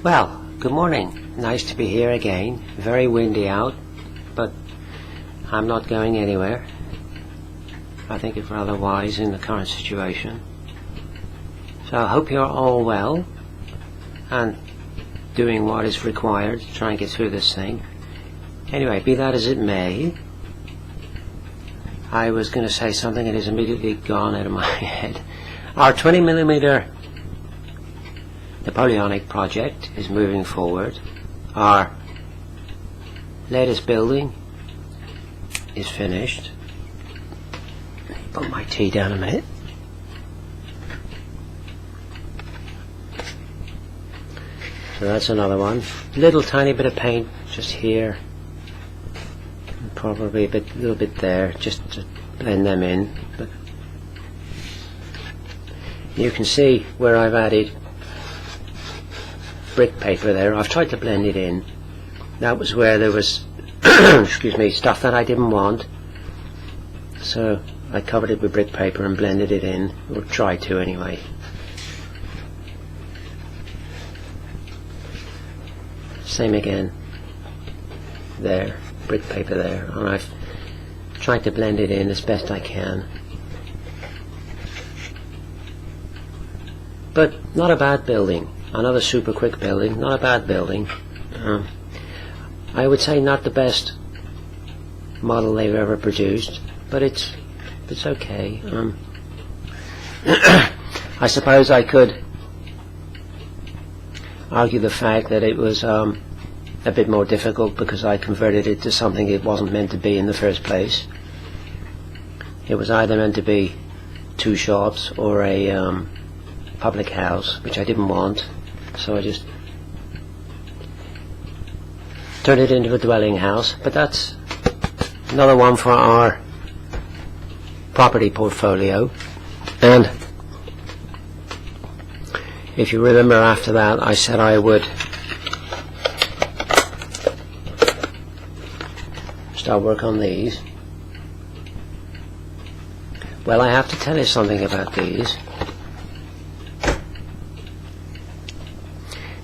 Well, good morning. Nice to be here again. Very windy out, but I'm not going anywhere. I think it's rather wise in the current situation. So I hope you're all well and doing what is required to try and get through this thing. Anyway, be that as it may, I was going to say something that is immediately gone out of my head. Our 20mm Napoleonic project is moving forward. Our latest building is finished. Put my tea down a minute. So that's another one. Little tiny bit of paint just here. Probably a little bit there, just to blend them in. But you can see where I've added brick paper there. I've tried to blend it in. That was where there was excuse me, stuff that I didn't want, so I covered it with brick paper and blended it in, or tried to anyway. Same again there, brick paper there, and I've tried to blend it in as best I can. But not a bad building. Another super quick building, not a bad building. I would say not the best model they've ever produced, but it's okay. I suppose I could argue the fact that it was a bit more difficult because I converted it to something it wasn't meant to be in the first place. It was either meant to be two shops or a public house, which I didn't want. So I just turned it into a dwelling house, but that's another one for our property portfolio. And if you remember, after that I said I would start work on these. Well, I have to tell you something about these.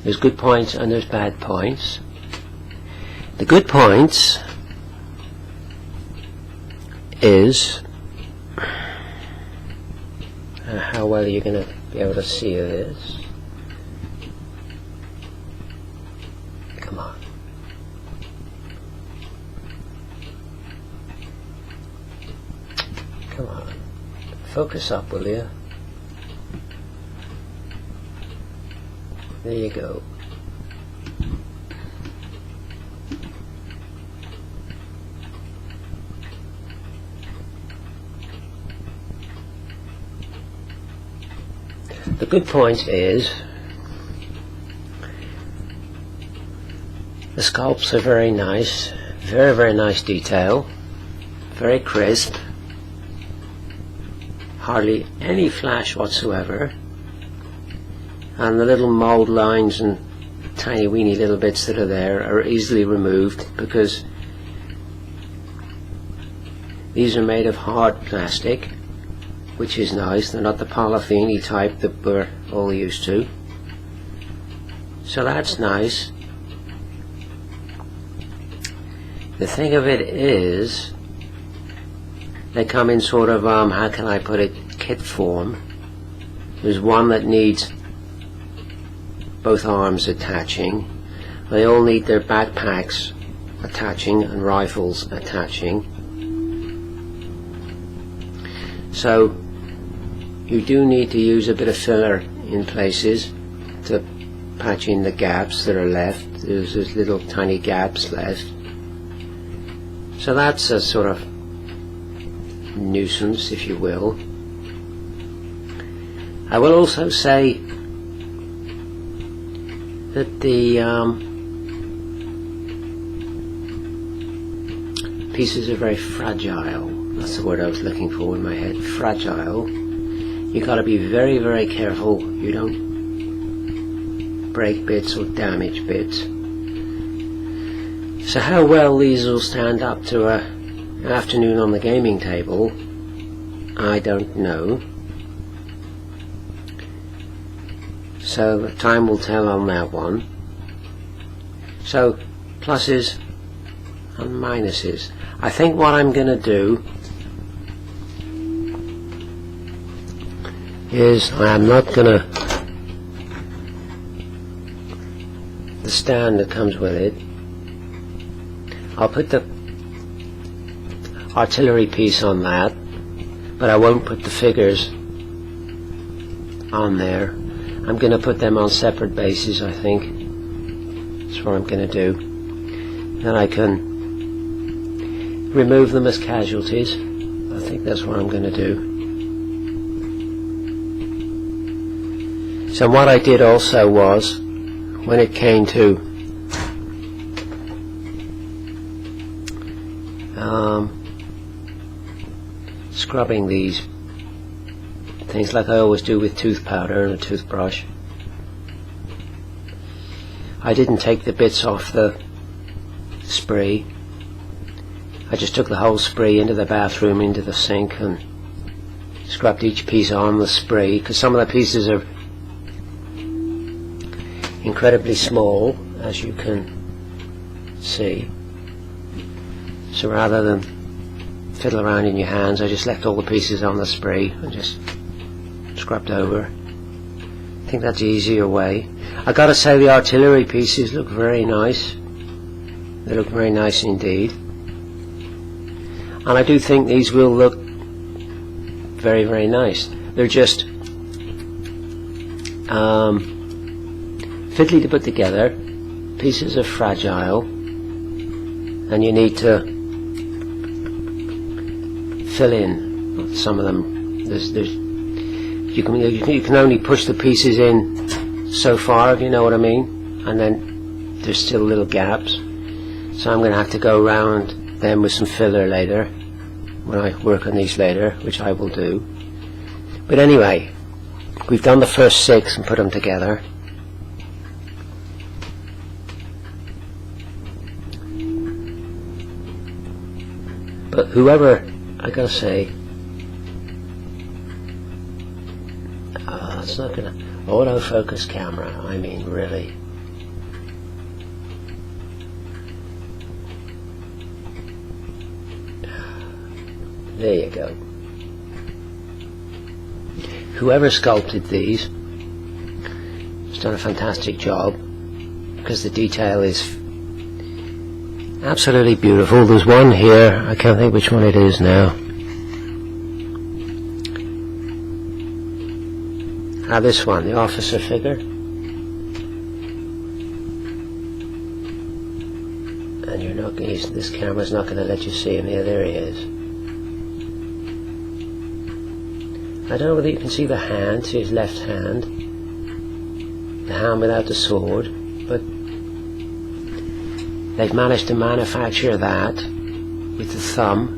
There's good points and there's bad points. The good points is how well you're going to be able to see this. Come on. Come on. Focus up, will you? There you go. The good point is the sculpts are very nice, very nice detail, very crisp, hardly any flash whatsoever. And the little mould lines and tiny weeny little bits that are there are easily removed because these are made of hard plastic, which is nice. They're not the polythene type that we're all used to. So that's nice. The thing of it is, they come in sort of, how can I put it, kit form. There's one that needs both arms attaching. They all need their backpacks attaching and rifles attaching. So you do need to use a bit of filler in places to patch in the gaps that are left. There's little tiny gaps left. So that's a sort of nuisance, if you will. I will also say that the pieces are very fragile. That's the word I was looking for in my head. Fragile. You've got to be very careful you don't break bits or damage bits. So how well these will stand up to an afternoon on the gaming table, I don't know. So time will tell on that one. So pluses and minuses. I think what I'm going to do is I'm not going to, the stand that comes with it, I'll put the artillery piece on that, but I won't put the figures on there. I'm going to put them on separate bases, I think. That's what I'm going to do. Then I can remove them as casualties. I think that's what I'm going to do. So what I did also was, when it came to scrubbing these things, like I always do with tooth powder and a toothbrush, I didn't take the bits off the spree. I just took the whole spree into the bathroom, into the sink, and scrubbed each piece on the spree, because some of the pieces are incredibly small, as you can see. So rather than fiddle around in your hands, I just left all the pieces on the spree and just scrubbed over. I think that's the easier way. I gotta say, the artillery pieces look very nice. They look very nice indeed. And I do think these will look very, very nice. They're just fiddly to put together. Pieces are fragile, and you need to fill in some of them. You can only push the pieces in so far, if you know what I mean, and then there's still little gaps. So I'm going to have to go around them with some filler later, when I work on these later, which I will do. But anyway, we've done the first 6 and put them together. But whoever, I gotta say, it's not gonna autofocus camera. I mean, really. There you go. Whoever sculpted these has done a fantastic job, because the detail is absolutely beautiful. There's one here, I can't think which one it is now. This one, the officer figure. And you're not going to, this camera's not going to let you see him. Yeah, there he is. I don't know whether you can see the hand, see his left hand. The hand without the sword, but they've managed to manufacture that with the thumb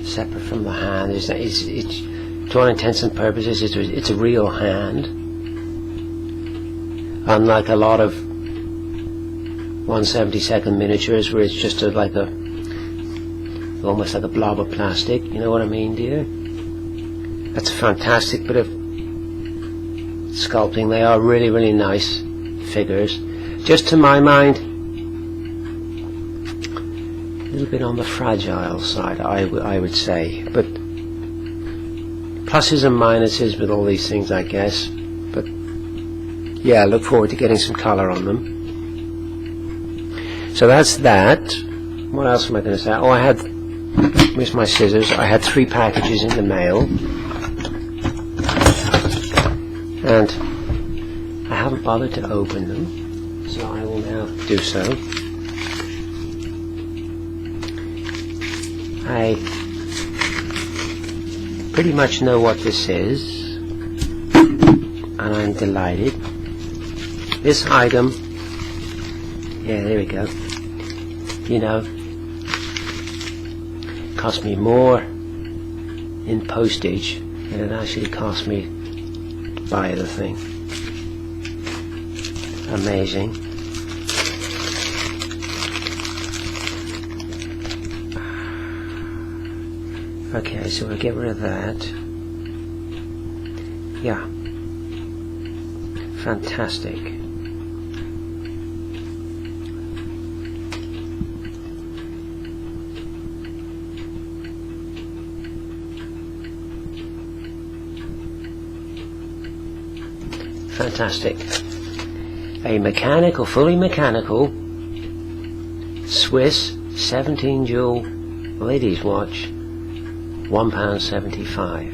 separate from the hand. It's, to all intents and purposes, it's a real hand, unlike a lot of 1/72 miniatures where it's just almost like a blob of plastic. You know what I mean, dear? That's a fantastic bit of sculpting. They are really, really nice figures. Just to my mind, a little bit on the fragile side, I would say, but pluses and minuses with all these things, I guess. But yeah, I look forward to getting some colour on them. So that's that. What else am I going to say? Oh, I had, where's my scissors? I had 3 packages in the mail, and I haven't bothered to open them, so I will now do so. I pretty much know what this is, and I'm delighted. This item, yeah, there we go, you know, cost me more in postage than it actually cost me to buy the thing. Amazing. Okay, so we'll get rid of that. Yeah. Fantastic. fantastic. A mechanical, fully mechanical Swiss 17 jewel ladies watch, £1.75,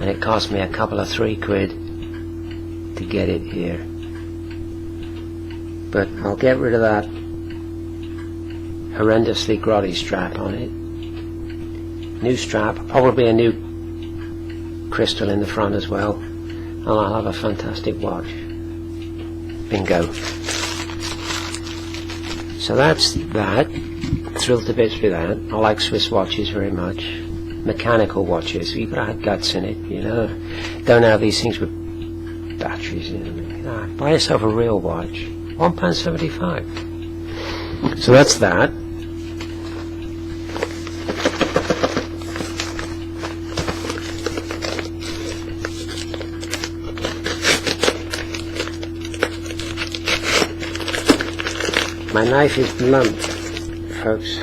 and it cost me a couple of £3 to get it here. But I'll get rid of that horrendously grotty strap on it. New strap, probably a new crystal in the front as well, and I'll have a fantastic watch. Bingo. So that's that. Thrilled to bits with that. I like Swiss watches very much. Mechanical watches, you've got to have guts in it, you know. Don't have these things with batteries in them. Buy yourself a real watch. £1.75. So that's that. My knife is blunt, folks.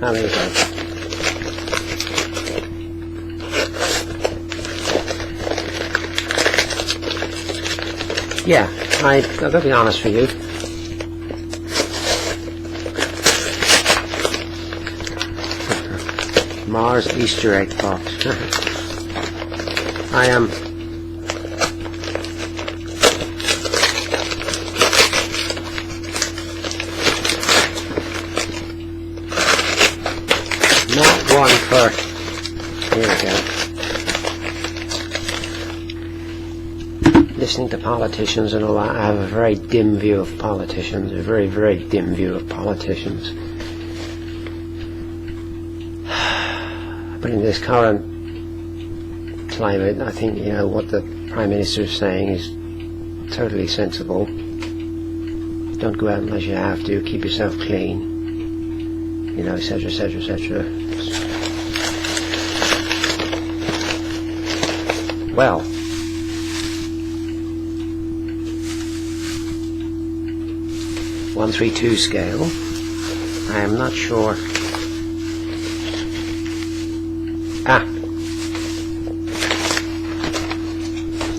How there you go. Yeah, I've got to be honest with you. Mars Easter egg box. I am not one for. Here we go. Listening to politicians and all that, I have a very dim view of politicians. A very, very dim view of politicians. But in this current climate, I think, you know, what the Prime Minister is saying is totally sensible. Don't go out unless you have to. Keep yourself clean. You know, etc., etc., etc. Well, .132 scale. I am not sure.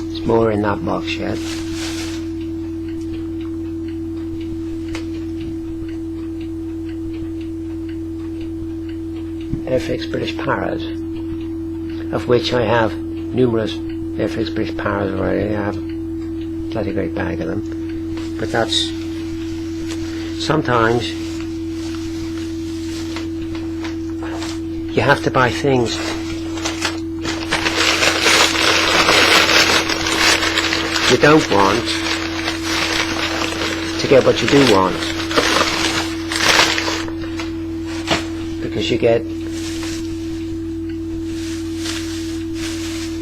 There's more in that box yet. Airfix British Paras, of which I have numerous Airfix British Paras already. I have a bloody great bag of them. But that's sometimes you have to buy things you don't want to get what you do want, because you get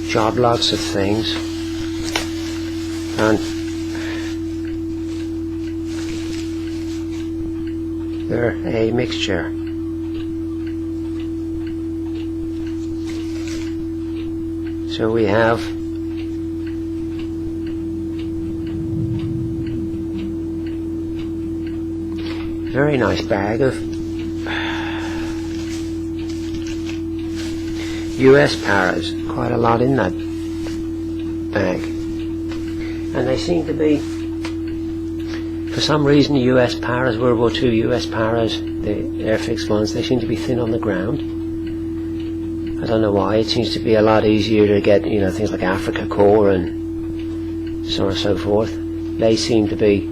job lots of things, and they're a mixture. So we have a very nice bag of US Paras, quite a lot in that bag, and they seem to be, for some reason, the US Paras, World War II US Paras, the Airfix ones, they seem to be thin on the ground. I don't know why. It seems to be a lot easier to get, you know, things like Africa Corps and so on and so forth. They seem to be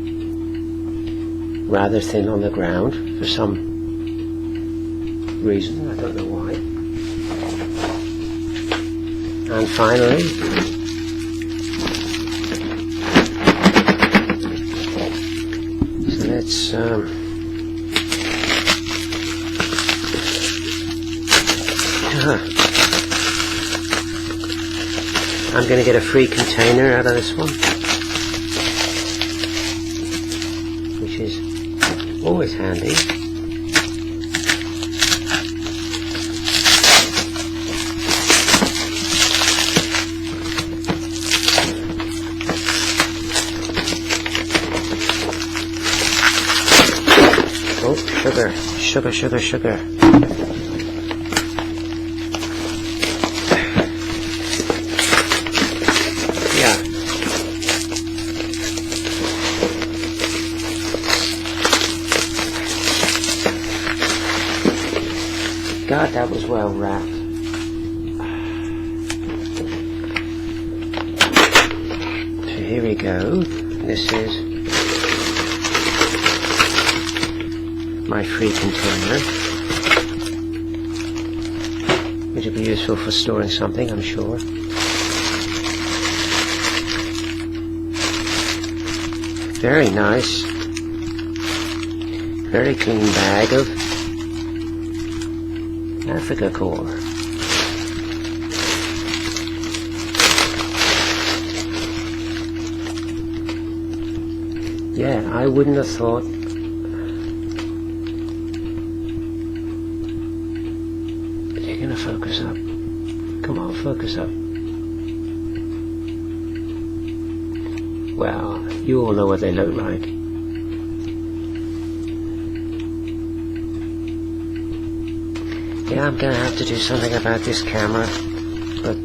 rather thin on the ground for some reason. I don't know why. And finally, so let's I'm going to get a free container out of this one, which is always handy. Oh, sugar, sugar, sugar, sugar. Yeah, well wrapped. So here we go. This is my free container, which will be useful for storing something, I'm sure. Very nice, very clean bag of Africa core. Yeah, I wouldn't have thought you're gonna focus up. Come on, focus up. Well, you all know what they look like. Yeah, I'm gonna have to do something about this camera, but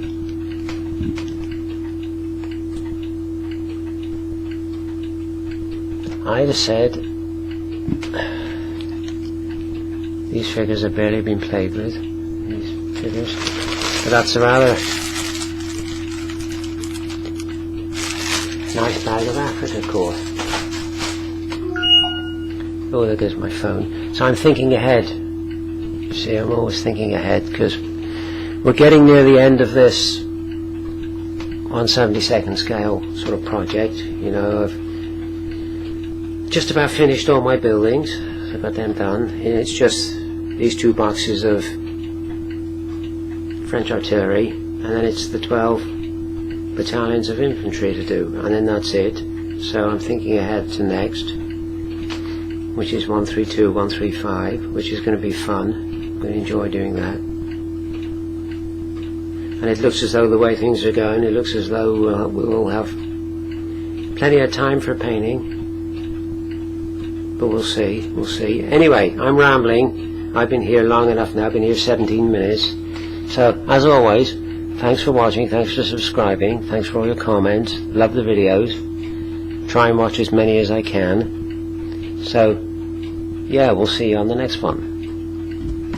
I'd have said these figures have barely been played with, these figures, but that's a rather nice bag of Africa core. Oh, there goes my phone. So I'm thinking ahead. See, I'm always thinking ahead, because we're getting near the end of this 1/72 scale sort of project. You know, I've just about finished all my buildings. So I've got them done. And it's just these 2 boxes of French artillery, and then it's the 12 battalions of infantry to do, and then that's it. So I'm thinking ahead to next, which is 132, 135, which is going to be fun. I'm going to enjoy doing that. And it looks as though the way things are going, it looks as though we'll have plenty of time for painting, but we'll see, we'll see. Anyway, I'm rambling. I've been here long enough now. I've been here 17 minutes. So, as always, thanks for watching, thanks for subscribing, thanks for all your comments. Love the videos. Try and watch as many as I can. So, yeah, we'll see you on the next one.